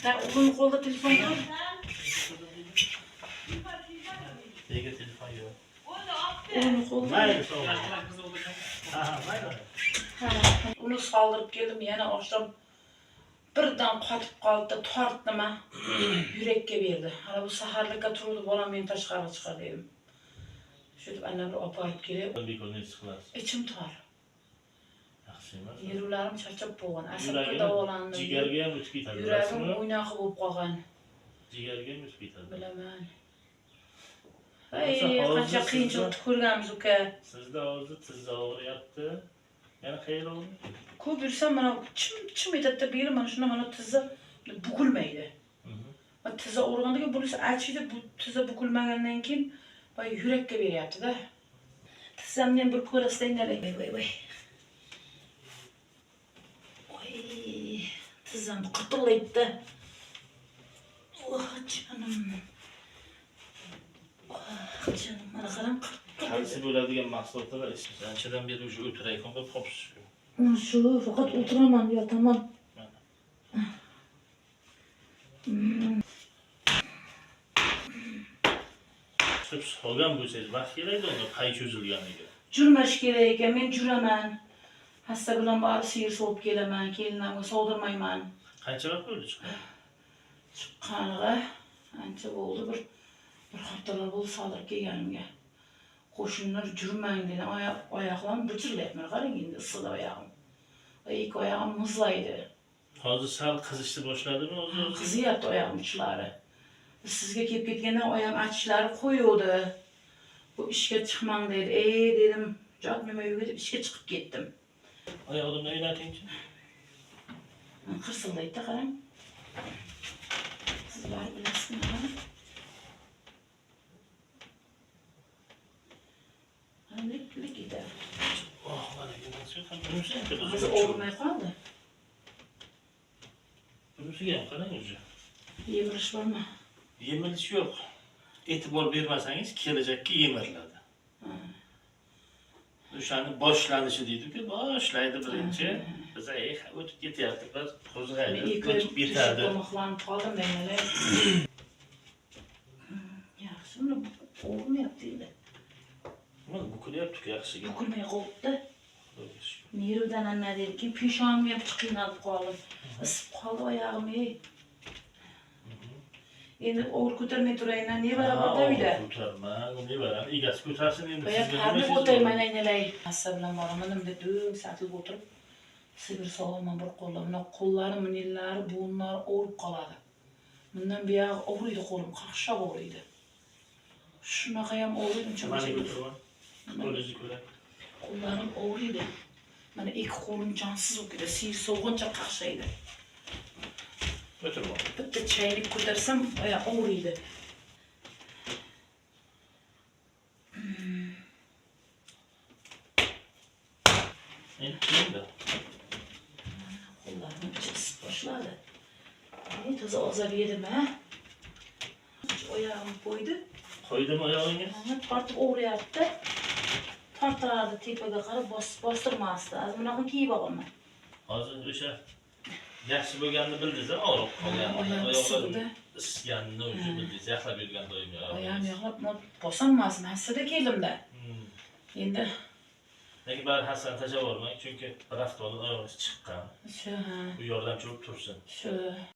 Ben onun kolda telefon var. Nega telefon yo'q? Onun kolda. Mayli, sağ ol. Ha, mayli. Onu saldırıp geldim yana akşam birden katıp kaldı da tarttıma yürekке verdi. Hala bu saharlıkka turuldu bolam beni taşkara çıkar dedim. Şöyle annemle aparıp gelip Bir konuyu sıkılasın. içim tar. Yaxshi emas. Yerularim charchab bo'lgan. Asabga Yuragim, davolandim. jigarga ham o'tib ketadi. Yuragim o'ynoqi bo'lib qolgan. Jigarga ham o'tib ketadi. Bilaman. Qancha qiyinchilik ko'rganmiz uka. Sizda hozir tiz og'riyapti. Yana qayerda oldi? Ko'p yursam mana chim etadi beri mana shunda mana tizi bukilmaydi. Va tizi og'rigandan bunisi achiydi, bu tizi bukilmagandan keyin va yurakka beryapti-da. Tizamni bir ko'rasizlar. Voy. Oy, tizam qirtillaydi. Oh, canım. Canım, mana qarang qirtillaydi. Qaysi bo'ladigan mahsulotlar anchadan beri o'sha o'tiraykan deb qopsiz. Shu faqat o'tiraman, yotaman. Chiqib solgan bo'lsangiz vaqt kerakda unda pay cho'zilganiga. Jurmash kerak ekan, men juraman. Hassa bilan borib sigir sotib kelaman, kelinlarga sovdirmayman. Qancha vaqt bo'ldi chiqqan? Chiqqaniga ancha bo'ldi, bir haftalar bo'ldi sodirib kelganimga. Qo'shnilar jurmang dedi, oyoqlarim bichirlayapman, qarang endi issiqda oyog'im. Ikki oyog'im muzlaydi. Hozir sal qizishni boshladimi o'zi? Qizyapti oyog'im uchlari. Sizga kelib ketgandan oyog'im achishlari qo'yuvdi. Bu ishga chiqmang dedi. Dedim, jotmay uyga deb ishga chiqib ketdim. Oyog'imni o'ynatingchi. Qirsildaydi, qarang. Siz bari bilasizmi? Lik gider. Oh, mana emasku, ham bunisi ham Hozir og'rimay qoldi. Bunisiga ham qarang o'zi. Yemirish bormi? Yemilish yo'q. E'tibor bermasangiz kelajakka yemiriladi. O'shani boshlanishi deydi-ku, boshlaydi birinchi. Biz o'tib ketyapti, biz qo'zg'aydi, o'tib ketadi. Tomoqlarni qoldim menlar. Yaxshi, uni o'g'irmayapti endi. Mana bukilyapti-ku yaxshiga. Bukilmay qolibdi. Nervdan anna dedi, peshonamga ham qiynalib qoldim. Isib qoldi oyog'im. Endi o'g'ir ko'tarmay turayman, ne barabar uyda. Ko'tarma, ne baram, egasi ko'tarsin endi. Qarnib o'tayman aynalay. Hassa bilan boraman, bunday do'ng satilib o'tirib, sigir sog'aman bir qo'llar. Mana qo'llarim, nellari, bo'ynlari o'rib qoladi. Bundan buyog'i og'riydi qo'lim, qaqshab og'riydi. Shunaqa ham og'riydi, uncha Mana ko'tiraman. Qo'lingizni ko'ray. Qo'llarim og'riydi. Mana ikki qo'lim jonsiz bo'lib ketdi, sigir sog'guncha qaqshaydi. O'tirib. Bitta chaylik ko'tarsam, oyoq og'riydi. Endi kimda? Qo'llarim isib boshladi. Toza ozab yedim, ha? Oyog'im qo'ydi. Qo'ydimi oyog'ingga? Tortib o'g'riyapti. Tortardi tepaga qarab bostirmasdi. Az bunaqa kiyib olaman. Hozir o'sha yaxshi bo'lganini bildingiz, og'rib qolganini, oyoqlarim isganini o'sha bildingiz, yaxlab yurgan doim oyog'im yo'qlab, bosolmasdim, hassada keldimda. Endi lekin bari hassani tashlab yubormang, chunki bir hafta oldin oyog'ingiz chiqqan. Shu, Bu yordamchi bo'lib tursin. Shu